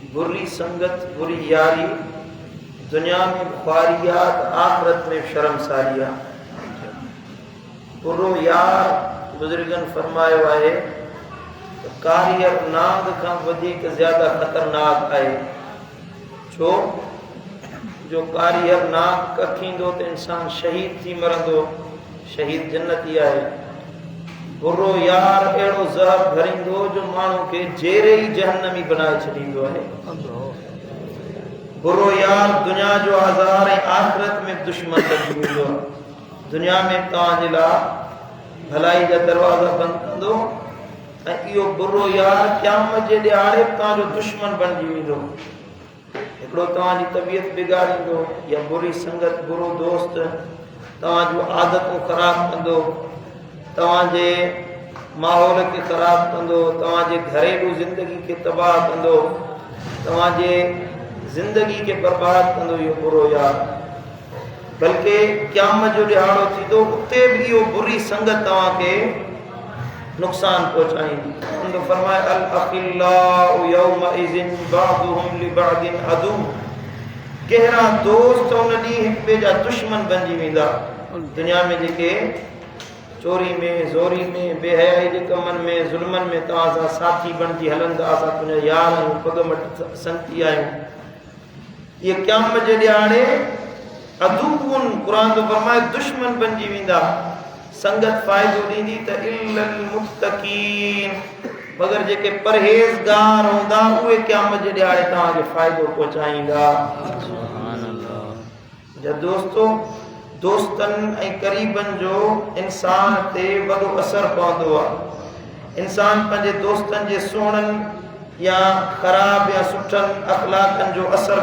बुरी संगत, बुरी यारी दुनिया में ख्वारियात, आखिरत में शर्मसारिया। बुरो यार बुजुर्गन फरमायो आहे कारियर नाग का वधीक ज्यादा खतरनाक है। छो जो कारियर नाग कथींदो तो इंसान शहीद थी मरंदो, शहीद जन्नती है। बुरो यार एड़ो जहर भरींदो जो मानू के जेरे ही जहन्नमी बनाए छड़ींदो है। बुरो यार दुनिया जो आज़ार है, आखिरत में दुश्मन बनी वेंदो। दुनिया में तव्हांजे लाइ भलाई जा दरवाजा बंद कंदो ऐं इहो बुरो यार क़यामत जे ॾियारे तव्हांजो दुश्मन बणिजी वेंदो। हिकिड़ो तव्हांजी तबियत बिगाड़ींदो या बुरी संगत, बुरो दोस्त तव्हांजो आदतूं ख़राब कंदो, तव्हांजे माहौल खे ख़राब कंदो, तव्हांजे घरेलू ज़िंदगी खे तबाह कंदो, तव्हांजे ज़िंदगी खे बर्बाद कंदो इहो बुरो यार। बल्कि क़यामत जो ॾिहाड़ो थींदो उते बि इहो बुरी संगत तव्हांखे नुक़सान पहुचाईंदी। उन फरमाए अल अखिल्लाउ यौमइज़िन बअदुहुम लिबअदिन अदु। कहिड़ा दोस्त उन ॾींहुं हिक ॿिए जा दुश्मन बणिजी वेंदा। दुनिया में जेके चोरी में, ज़ोरी में, बेहयाई जे कमनि में, ज़ुल्मनि में तव्हां सां साथी बणिजी हलंदा, असां तुंहिंजा यार आहियूं, पगमट संगती आहियूं, ये क़यामत जे ॾियारे अदुउन क़ुरान तो फरमाए दुश्मन बणिजी वेंदा। संगत फ़ाइदो ॾींदी त इल्लल मुत्तक़ीन, मगर जेके परहेज़गार हूंदा उहे क़यामत जे ॾियारे तव्हांखे फ़ाइदो पहुचाईंदा। जा दोस्तो, दोस्तनि ऐं क़रीबनि जो इंसान ते वॾो असरु पवंदो आहे। इंसान पंहिंजे दोस्तनि जे सुहिणनि या ख़राब या सुठनि अख़लाक़नि जो असरु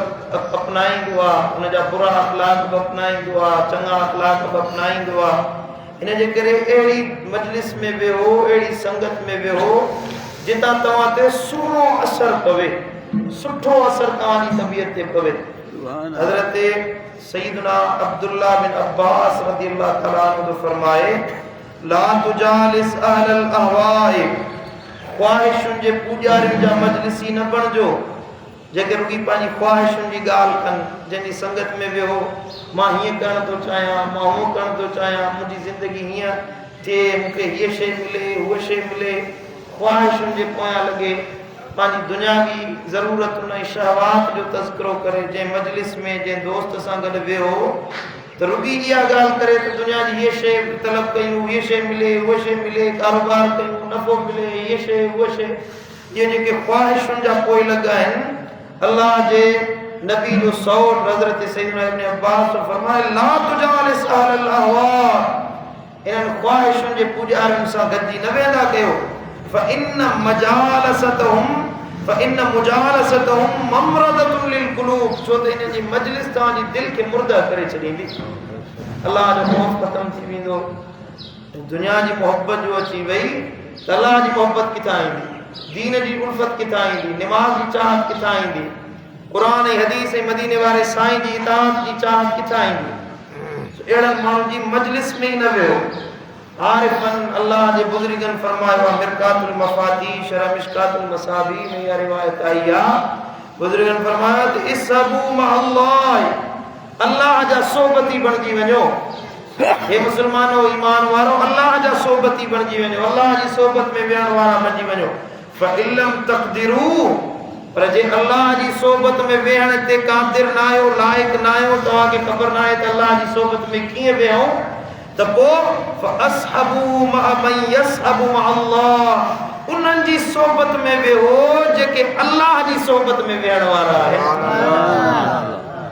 अपनाईंदो आहे, उनजा बुरा अख़लाक़ बि अपनाईंदो आहे, चङा अख़लाक़ बि अपनाईंदो आहे। इन जे करे अहिड़ी मजलिस में वेहो, अहिड़ी संगत में वेहो जितां तव्हां ते सुहिणो असरु पवे, सुठो असरु तव्हांजी तबियत ते पवे। हज़रत सैयदना अब्दुल्लाह बिन अब्बास रज़ियल्लाहु तआला अन्हु फरमाए ला तुजालिस अहलल अहवाए, ख्वाहिशुनि जे पूॼारियुनि जा मजलिसी न बणिजो जेके रुॻी पंहिंजी ख्वाहिशुनि जी ॻाल्हि कनि, जंहिंजी संगत में वेहो मां हीअं करणु थो चाहियां, मां हूअं करणु थो चाहियां, मुंहिंजी ज़िंदगी हीअं थिए, मूंखे हीअ शइ मिले, हूअ शइ मिले, ख्वाहिशुनि जे पोयां लॻे, पंहिंजी दुनियावी ज़रूरतुनि ऐं शहवात जो तज़किरो करे। जंहिं मजलिस में, जंहिं दोस्त सां गॾु वेहो त रुॻी इहा ॻाल्हि करे त दुनिया जी हीअ शइ तलब कयूं, हीअ शइ मिले, उहा शइ मिले, कारोबार कयूं, नफ़ो मिले, हीअ शइ उहा शइ, इहे जेके ख्वाहिशुनि जा पोइ लॻा आहिनि, अल्लाह जे नबी जो सौट हज़रत सैयदना इब्न अब्बास फरमाए ला तुजालिस अहलल अहवा, इन्हनि ख्वाहिशुनि जे पुॼारियुनि सां गॾिजी न वेंदा कयो। फ़इन्न मुजालसतहुम ममरदतुन लिलक़ुलूब, छो त इन जी मजलिस तव्हांजी दिलि खे मुर्दा करे छॾींदी। अल्लाह जो ख़ौफ़ ख़तमु थी वेंदो, दुनिया जी मोहबत जो अची वई त अल्लाह जी मोहबत किथां ईंदी, दीन जी उल्फत किथां ईंदी, निमाज़ जी चाहत किथां ईंदी, क़ुरान ऐं हदीस ऐं मदीने वारे साईं जी इताअत जी चाहत किथां ईंदी। अहिड़नि माण्हुनि जी मजलिस में ई न वियो। आरिफन अल्लाह जे बुज़ुर्गनि फरमायो आहे मिरकातुल मफाती शरह मिशकातुल मसाबी में इहा रिवायत आई आहे। बुज़ुर्गनि फरमायो त इसबू मा अल्लाह, अल्लाह जा सोबती बणिजी वञो। हे मुस्लमानो, ईमान वारो, अल्लाह जा सोबती बणिजी वञो, अल्लाह जी सोबत में विहण वारा बणिजी वञो। फ़इल्लम तक़दिरू, पर जे अल्लाह जी सोबत में वेहण ते क़ादिर न आहियो, लाइक़ न आहियो, तव्हांखे ख़बर न आहे त अल्लाह जी सोबत में कीअं वेहूं, त पोइ फ़अस्हबू मअ मन यसहबू मअ अल्लाह, उन्हनि जी सोबत में वेहो जेके अल्लाह जी सोबत में वेहण वारा आहिनि।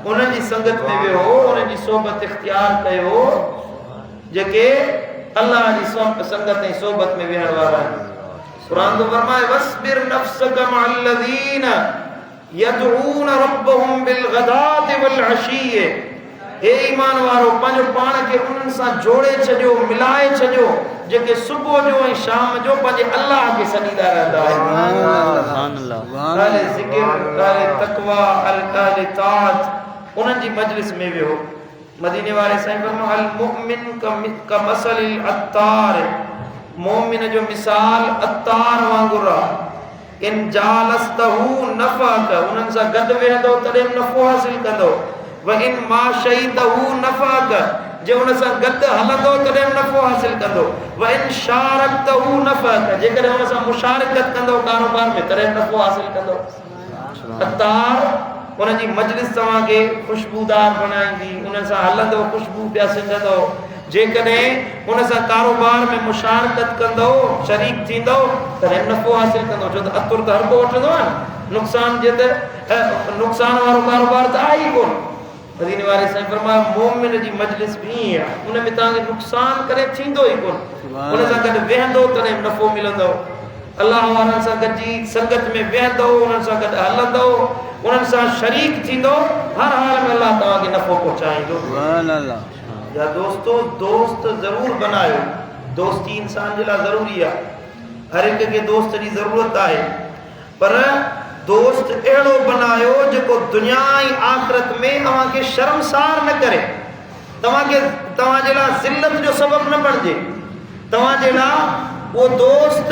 उन्हनि जी संगत में वेहो, उन्हनि जी सोबत इख्तियार कयो जेके अल्लाह जी संगत ऐं सोबत में वेहण वारा आहिनि। क़ुरान तो फरमाए वस्बिर नफ्सक मअल्लज़ीन यदऊन रब्बहुम बिलगदाति वल अशीय, हे ईमान वारो पंहिंजो पाण खे उन्हनि सां जोड़े छॾियो, मिलाए छॾियो जेके सुबुह जो ऐं शाम जो पंहिंजे अल्लाह खे सॾींदा रहंदा आहिनि। अहले ज़िक्र, अहले तक़वा, अहले ताअत, उन्हनि जी मजलिस में वियो। मदीने वारे साईं फरमायो अल मुमिन कमसलिल अत्तार, मोमिन जो मिसाल अत्तार वांगुरु आहे। इन जालस्तहू नफ़अक, उन्हनि सां गॾु वेहंदो तॾहिं नफ़ो हासिल कंदो। व इन माशइतहू नफ़अक, जे उन सां गॾु हलंदो तॾहिं नफ़ो हासिल कंदो। व इन शारकतहू नफ़अक, जेकॾहिं उन सां मुशारिकत कंदो कारोबार में तॾहिं नफ़ो हासिल कंदो। अतार उन जी मजलिस तव्हांखे ख़ुशबूदार बणाईंदी, उन सां हलंदो ख़ुशबू पिया सिंघंदो। जेकॾहिं उन सां कारोबार में मुशारकत कंदो, शरीक थींदो तॾहिं नफ़ो हासिल कंदो। छो त अतुर त हर को वठंदो आहे न, नुक़सान जे त नुक़सान वारो कारोबार त आहे ई कोन। मदीने वारे साईं फरमायो मोमिन जी मजलिस बि ईअं आहे, उन में तव्हांखे नुक़सान करे थींदो ई कोन। उन सां गॾु वेहंदो तॾहिं नफ़ो मिलंदो। अलाह वारनि सां गॾिजी संगत में वेहंदो, उन्हनि सां गॾु हलंदो, उन्हनि सां शरीक थींदो, हर हाल में अलाह तव्हांखे नफ़ो पहुचाईंदो। या दोस्तो, दोस्त ज़रूर बनायो, दोस्ती इंसान जे लाइ ज़रूरी आहे। हर हिक खे दोस्त जी ज़रूरत आहे, पर दोस्त अहिड़ो बनायो जेको दुनिया ऐं आख़िरत में तव्हांखे शर्मसार न करे, तव्हांखे तव्हांजे लाइ ज़िल्लत जो सबबु न बणिजे। तव्हांजे लाइ उहो दोस्त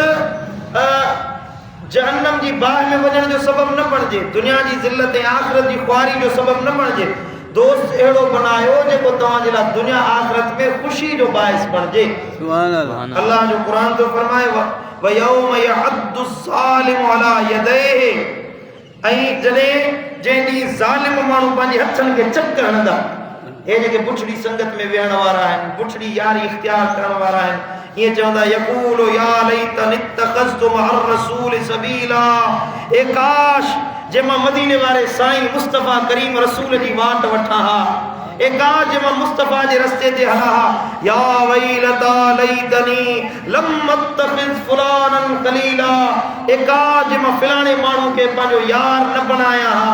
जहन्नम जी बाहि में वञण जो सबबु न बणिजे, दुनिया जी ज़िल्लत ऐं आख़िरत जी ख़्वारी जो सबबु न बणिजे। दोस्त अहिड़ो बनायो जेको तव्हांजे लाइ दुनिया आख़िरत में ख़ुशी जो बाइस बणिजे। अल्लाह जो क़ुरान तो फरमाए व यौम यअद्दु ज़ालिमु अला यदैहि, ऐं जॾहिं जंहिं ॾींहुं ज़ालिम माण्हू पंहिंजे हथनि खे चक हणंदा, हे जेके बुछड़ी संगत में वेहण वारा आहिनि, बुछड़ी यारी इख्तियार करण वारा आहिनि, ईअं चवंदा यक़ूलु या लैतनी इत्तख़ज़्तु मअर रसूल सबीला, ए काश जे मां मदीने वारे साईं मुस्तफ़ा करीम रसूल जी वाट वठां हा, ए काश जे मां मुस्तफ़ा जे रस्ते ते हलां हा। या वैलता लैतनी लम अत्तख़िज़ फुलानन ख़लीला, ए काश जे मां फलाणे माण्हू खे पंहिंजो यार न बणाया हा,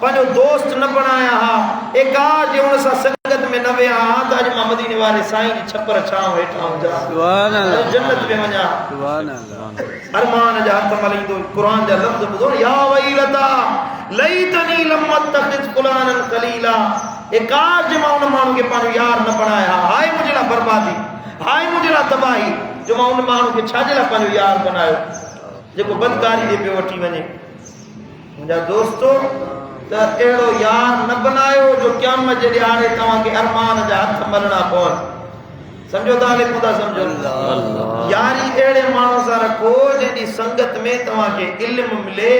पंहिंजो दोस्त न बणाया हा, ए काश जे हुन सां संगत में न विया हा त अॼु मां मदीने वारे साईं जी छपर छांव हेठां हुजां, जन्नत में वञा। अरमान जा हथ मलींदो, क़ुरान जा लफ़्ज़ ॿुधो, या वैलता लैतनी लम अत्तख़िज़ फुलानन ख़लीला, ए काश जे मां उन माण्हू खे पंहिंजो यार न बणाया हा, हाय मुंहिंजे लाइ बर्बादी, हाय मुंहिंजे लाइ तबाही, जो मां उन माण्हू खे छाजे लाइ पंहिंजो यार बनायो जेको बदकारी ॾे पियो वठी वञे। मुंहिंजा दोस्तो, त अहिड़ो यार न बनायो जो क़यामत जे ॾियारे तव्हांखे अरमान जा हथ मलणा पवनि। समझो था ले खुदा समझो, यारी अहिड़े माण्हू सां रखो जंहिंजी संगत में तव्हांखे इल्म मिले,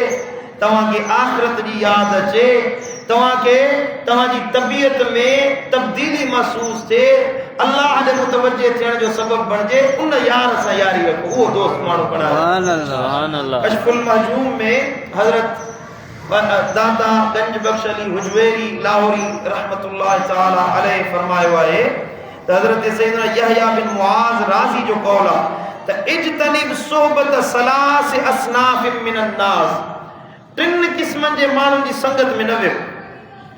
तव्हांखे आख़िरत जी यादि अचे, तव्हांखे तव्हांजी तबियत में तब्दीली महसूस थिए, अल्लाह ॾे मुतवज्जे थियण जो सबबु बणिजे, उन यार सां यारी रखो, उहो दोस्त माण्हू बणायो। अशफुल महजूम में हज़रत दाता गंज बख्श अली हुजवेरी लाहौरी रहमतुल्लाह ताला अलैहि फरमायो आहे त हज़रत सैयदना यहया बिन मुआज़ राज़ी जो कौल आहे त इज्तनिब सोहबत सलास असनाफ मिनन नास, टिन क़िस्मनि जे माण्हुनि जी संगत में न वियो।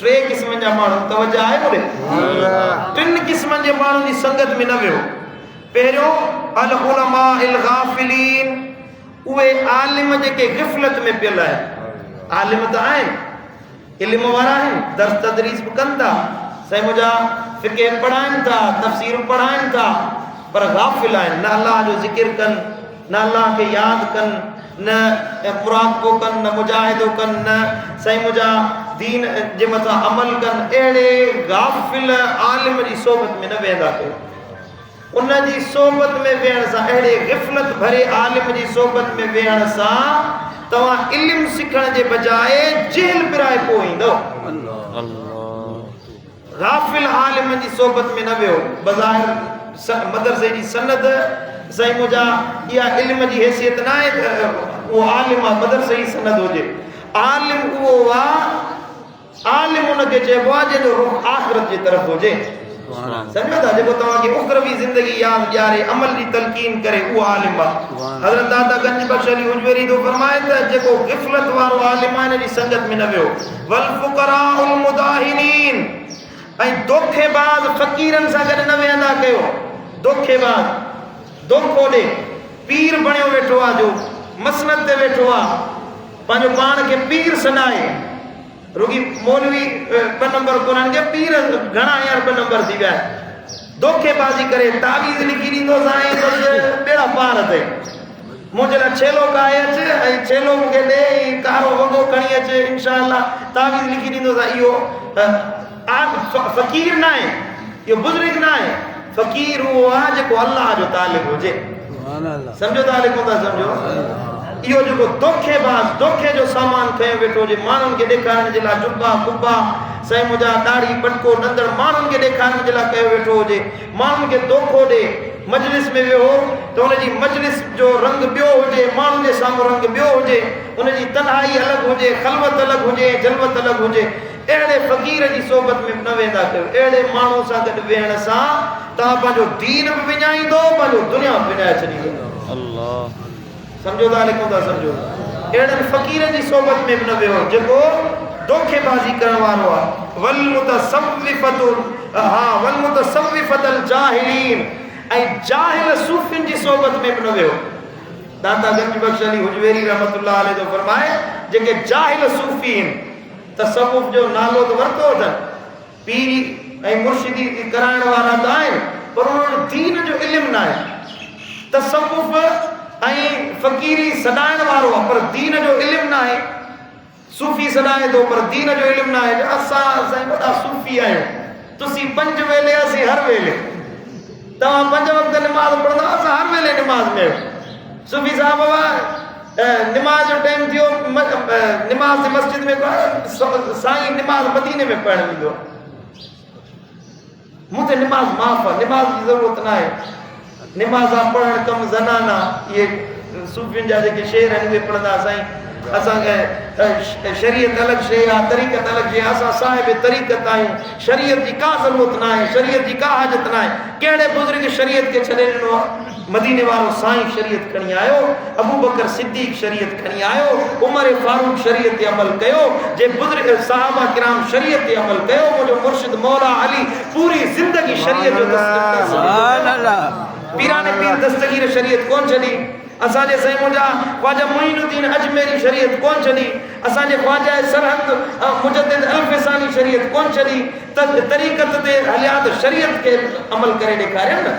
टे क़िस्मनि जा माण्हू, तवज्जो आहे होॾे, टिन क़िस्मनि जे माण्हुनि जी संगत में न वियो। पहिरियों अल उलमा अल गाफ़िलीन, उहे आलिम जेके ग़िफ़लत में पियल आहिनि। आलिम त आहिनि, इल्म वारा आहिनि, दर्स तदरीस बि कनि था, साईं मुंहिंजा फ़िक़्ह पढ़ाइनि था, तफ़सीर पढ़ाइनि था, पर गाफ़िल आहिनि, न अल्लाह जो ज़िक्र कनि, न अल्लाह खे यादि कनि, न मुराक़बो कनि, न मुजाहिदो कनि, न साईं मुंहिंजा दीन जे मथां अमल कनि। अहिड़े गाफ़िल आलिम जी सोबत में न वेहंदा कयो। उन जी सोबत में वेहण सां, अहिड़े ग़िफ़लत भरे आलिम जी सोबत में वेहण सां तव्हां इल्म सिखण जे बजाए जेल पिराए पोईंदो। गाफ़िल आलिम जी सोबत में न वियो। बज़ाहिर मदरसे जी सनद साईं मुंहिंजा इहा इल्म जी हैसियत न आहे त उहो आलिम आहे, मदरसे जी सनद हुजे। आलिम उहो आहे, आलिम उनखे चइबो आहे जंहिंजो रुख़ आख़िरत जी तरफ़ हुजे। समझो था, जेको तव्हांखे उख़रवी ज़िंदगी यादि ॾियारे, अमल जी तलक़ीन करे, उहो आलिम आहे। हज़रत दादा गंज बख्श अली हुजवेरी तो फरमाए त जेको ग़िफ़लत वारो आलिम आहे, इन जी संगत में न वियो। वल फुक़राउल मुदाहिनीन, ऐं दोखेबाज़ फ़क़ीरनि सां गॾु न वेहंदा कयो। दोखेबाज़, दोखो ॾे, पीर बणियो वेठो आहे, जो मसनद ते वेठो आहे, पंहिंजो पाण खे पीर सॾाए, रुगी मौलवी ॿ नंबर कोन्हनि के पीर घणा यार ॿ नंबर थी विया आहिनि। दोखेबाज़ी करे तावीज़ लिखी ॾींदो साईं, बसि ॿेड़ा पार ते मुझे ला छेलो गाए अचे ऐं छेलो मूंखे ॾे कारो वॻो खणी अचे इंशाअल्लाह तावीज़ लिखी ॾींदो त इहो फ़क़ीर न आहे, इहो बुज़ुर्ग न आहे, फ़क़ीर उहो आहे जेको अल्लाह जो तालिब हुजे। सम्झो तालिब कोन था सम्झो? इहो जेको धोखे जो सामान खयो वेठो हुजे, माण्हुनि खे ॾेखारण जे लाइ जुब्बा कुब्बा साईं मुंहिंजा दाढ़ी पटको नंदड़ माण्हुनि खे ॾेखारण जे लाइ कयो वेठो हुजे, माण्हुनि खे धोखो ॾे, मजलिस में वियो त हुनजी मजलिस जो रंग ॿियो हुजे, माण्हुनि जे साम्हूं रंग ॿियो हुजे, हुनजी तन्हाई अलॻि हुजे, ख़लवत अलॻि हुजे, जलवत अलॻि हुजे। अहिड़े फ़क़ीर जी सोबत में न वेंदा कयो। अहिड़े माण्हू सां गॾु वेहण सां तव्हां पंहिंजो दीन बि विञाईंदो, पंहिंजो दुनिया बि विञाए छॾींदो। सम्झो था कोन था सम्झो? अहिड़नि फ़क़ीरनि जी सोबत में बि न वियो जेको धोखेबाज़ी करण वारो आहे। वल मुतसव्विफ़तल जाहिलीन, ऐं जाहिल सूफ़ियुनि जी सोबत में बि न वियो। दाता गंज बख्श अली हुजवेरी रहमतुल्लाह अलैह जो फरमाए, जेके जाहिल सूफ़ी आहिनि, तसव्वुफ़ जो नालो त वरितो अथनि, पीरी ऐं मुर्शिदी कराइण वारा त आहिनि, पर उन्हनि दीन जो इल्मु न आहे। तसव्वुफ़ ऐं फ़क़ीरी सॾाइण वारो आहे, पर दीन जो इल्मु न आहे। सूफ़ी सॾाए थो पर दीन जो इल्मु न आहे। असां वॾा सूफ़ी आहियूं, तुसीं 5 वेले, असीं हर वेले। तव्हां 5 वक़्त निमाज़ पढ़ंदा, असां हर वेले निमाज़ में। सूफ़ी साहब निमाज़ जो टाइम थियो, निमाज़ जी मस्जिद में साईं निमाज़ मदीने में पढ़ण ईंदो। मूंखे निमाज़ माफ़ आहे, निमाज़ जी ज़रूरत न आहे। निमाज़ा पढ़ण कम ज़नाना, इहे सूफ़ियुनि जा जेके शेर आहिनि उहे पढ़ंदा साईं। असांखे शरीयत अलॻि शइ आहे, तरीक़त अलॻि शइ आहे, असां साहिब तरीक़त आहियूं। शरीयत जी का ज़रूरत न आहे, शरीयत जी का हाजत न आहे। कहिड़े बुज़ुर्ग शरीयत खे छॾे ॾिनो आहे? मदीने वारो साईं शरीयत खणी आयो, अबू बकर सिद्दीक़ शरीयत खणी आयो, उमर फारूक शरीयत ते अमल कयो, जे बुज़ुर्ग सहाबा किराम शरीयत ते अमल कयो। मुंहिंजो मुर्शिद मौला अली पूरी ज़िंदगी शरीयत जो पीराने पीर दस्तगीर शरीयत कोन छॾी। असांजे साईं मुंहिंजा ख्वाजा मुईनुद्दीन अजमेरी शरीयत कोन छॾी। असांजे ख्वाजा सरहद मुजद्दिद अल्फसानी शरीयत कोन छॾी। तरीक़त ते हलिया त शरीयत खे अमल करे ॾेखारियो न।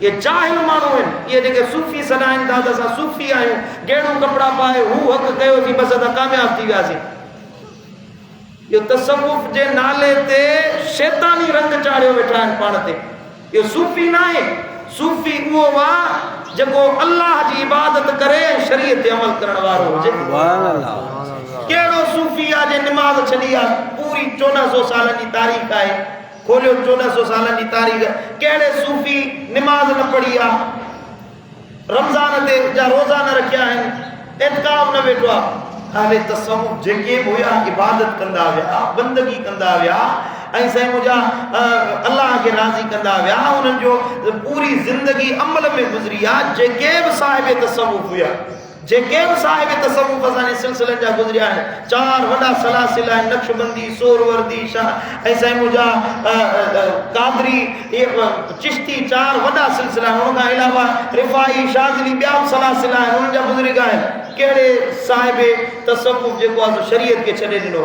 ये जाहिल माण्हू आहिनि, इहे जेके सूफ़ी सॾाइनि था त असां सूफ़ी आहियूं, गेड़ू कपिड़ा पाए हू हक़ कयोसीं, बसि असां कामयाबु थी वियासीं। इहो तसव्वुफ़ जे नाले ते शैतानी रंग चाढ़ियो वेठा आहिनि पाण ते। इहो सूफ़ी न आहे। सूफ़ी उहो आहे जेको अल्लाह जी इबादत करे शरीयत ते अमल करण वारो हुजे। कहिड़ो सूफ़ी आहे जे निमाज़ छॾी आहे? पूरी 1400 सालनि जी तारीख़ आहे। खोलियो 1400 सालनि जी तारीख़। कहिड़े सूफ़ी निमाज़ न पढ़ी आहे? रमज़ान ते जा रोज़ा न रखिया आहिनि, एतिकाफ़ न वेठो आहे। अहले तसव्वुफ़ जेके बि हुया इबादत कंदा विया, बंदगी कंदा विया, ऐं साईं मुंहिंजा अल्लाह खे राज़ी कंदा विया, उन्हनि जो पूरी ज़िंदगी अमल में गुज़री आहे। जेके बि साहिब तसव्वुफ़ हुया, जेके बि साहिब तसव्वुफ़ असांजे सिलसिलनि जा गुज़रिया आहिनि, 4 वॾा सलासिल आहिनि, नक्शबंदी, सोरवर्दी, शाह ऐं साईं मुंहिंजा कादरी, चिश्ती, 4 वॾा सिलसिला आहिनि। हुन खां अलावा रिफ़ाई, शाज़िली, ॿिया बि सलासिल आहिनि, हुननि जा बुज़ुर्ग आहिनि। कहिड़े साहिब तसव्वुफ़ जेको आहे शरीयत खे छॾे ॾिनो?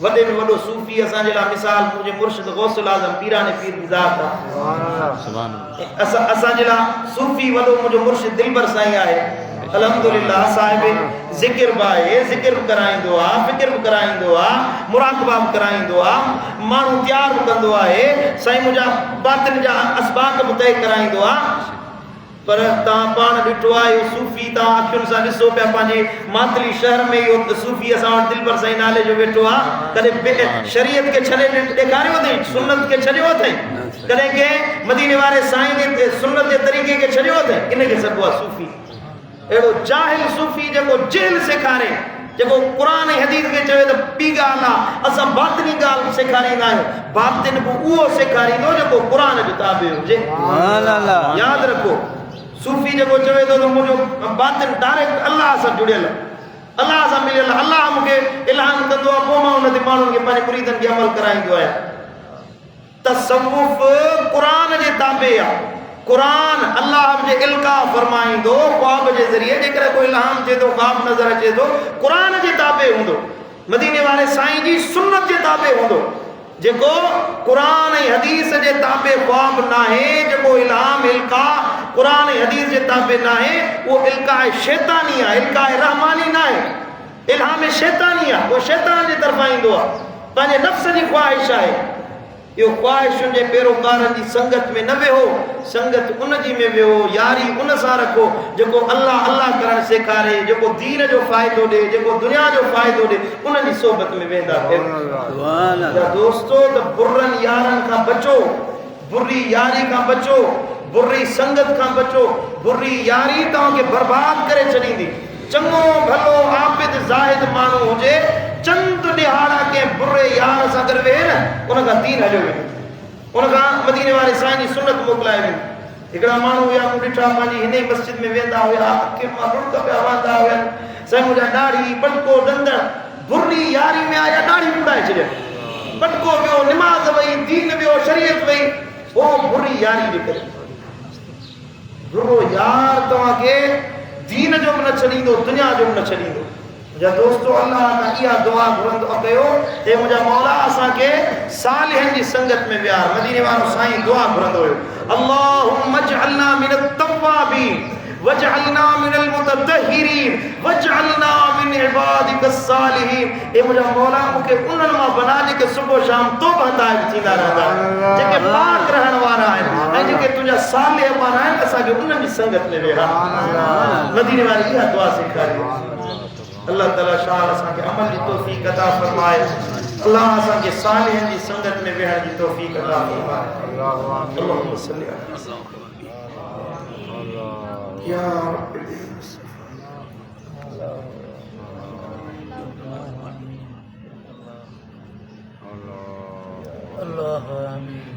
वॾे में वॾो सूफ़ी असांजे लाइ मिसाल मुंहिंजे मुर्शिद गौसुल आज़म पीराने पीर जी ज़ात आहे। असांजे लाइ सूफ़ी वॾो मुंहिंजो मुर्शिद दिलबर साईं आहे। अल्हम्दुलिल्लाह साहिब ज़िक्र बि आहे, ज़िक्र बि कराईंदो आहे, फ़िक्र बि कराईंदो आहे, मुराक़बा बि कराईंदो आहे, माण्हू तयारु बि कंदो आहे। साईं मुंहिंजा बातिन जा असबाक बि तय कराईंदो आहे। पर तव्हां पाण ॾिठो आहे इहो सूफ़ी, तव्हां अखियुनि सां ॾिसो पिया पंहिंजे मातली शहर में इहो सूफ़ी असां वटि दिलबर साईं नाले जो वेठो आहे। कॾहिं शरीयत खे छॾे ॾेखारियो अथई, सुन्नत खे छॾियो अथई? कॾहिं कंहिं मदीने वारे साईं जे सुन्नत जे तरीक़े खे छॾियो अथई? इनखे सॾिबो आहे सूफ़ी। अहिड़ो जाहिल सूफ़ी जेको जेल सेखारे, जेको क़ुरान ऐं हदीस खे चवे त ॿी ॻाल्हि आहे, असां बातिनी ॻाल्हि सेखारींदा आहियूं। बातिन बि उहो सेखारींदो जेको क़ुरान जो ताबे हुजे। यादि रखो, सूफ़ी जेको चवे थो त मुंहिंजो बातिन डायरेक्ट अल्लाह सां जुड़ियल, अल्लाह सां मिलियल, अल्लाह मूंखे इल्हाम कंदो आहे, पोइ मां उन ते माण्हुनि खे पंहिंजे मुरीदनि खे अमल कराईंदो आहियां। तसव्वुफ़ क़ुरान जे ताबे आहे। क़ुरान अल्लाह जे इल्का फरमाईंदो ख्वाब जे ज़रिए, जेकर कोई इल्हाम थिए थो, ख्वाब नज़र अचे थो, क़ुरान जे ताबे हूंदो, मदीने वारे साईं जी सुन्नत जे ताबे हूंदो। जेको क़ुरान ऐं हदीस जे ताबे ख्वाब न आहे, जेको इल्हाम इल्का कुरान हदीस जे ताबे ना है, वो इल्काए शैतानी है, इल्काए रहमानी ना है, इल्हाम शैतानी है, वो शैतान जे तरफा ईंदो आहे, पंहिंजे नफ्स जी ख्वाहिश आहे। यो ख्वाहिशुनि जे पैरोकारनि जी संगत में न वेहो, संगत उन जी में वेहो, यारी उन सां रखो जेको अल्लाह अल्लाह करणु सेखारे, जेको दीन जो फ़ाइदो ॾे, जेको दुनिया जो फ़ाइदो ॾे, उन जी सोबत में वेंदा फिर। दोस्तो त बुरनि यारनि खां बचो, बुरी यारी खां बचो, बुरी संगत खां बचो। बुरी यारी तव्हांखे बर्बाद करे छॾींदी। चङो भलो आबिद ज़ाहिद माण्हू हुजे, चंद ॾिहाड़ा के बुरे यार सां गॾु वेहे न, उन खां दीन हलियो वेंदो, उन खां मदीने वारे साईं जी सुन्नत मोकिलाए वेंदी। हिकिड़ा माण्हू हुया, मूं ॾिठा पंहिंजी हिन ई मस्जिद में वेंदा हुया, अखियुनि मां रुड़क पिया वहंदा हुया, साईं मुंहिंजा ॾाढ़ी पटको दंदड़ बुरी यारी में आया, ॾाढ़ी उड़ाए छॾिया, पटको वियो, निमाज़ वई, दीन वियो, शरीयत वई, वो बुरी यारी जे करे। बुरो यार तव्हांखे दीन जो बि न छॾींदो, दुनिया जो बि न छॾींदो। मुंहिंजा दोस्तो, अल्लाह खां इहा दुआ घुरंदो कयो, हे मुंहिंजा मौला असांखे सालिहनि जी संगत में विहार। मदीने वारो साईं दुआ घुरंदो हुयो, अल्लाहुम्मा अजअलना मिनत तव्वाबीन वजअलना मिनल मुततहिरीन वजअलना मिन इबादिकस सालिहीन। ए मुंहिंजा मौला, मूंखे उन्हनि मां बना जेके सुबुह शाम तौबा ताइब थींदा रहंदा आहिनि, जेके पाक रहण वारा आहिनि, ऐं जेके तुंहिंजा सालिह माना आहिनि, असांखे उन्हनि जी संगत में विहार। मदीने वारी इहा दुआ सेखारी। अल्लाह ताला शाह असांखे अमल जी तौफीक अता फरमाए, अल्लाह असांखे सालिहनि जी संगत में विहण जी तौफीक अता फरमाए। अल्लाहुम्मा सल्ली अला या रब्बी अल्लाह आमीन।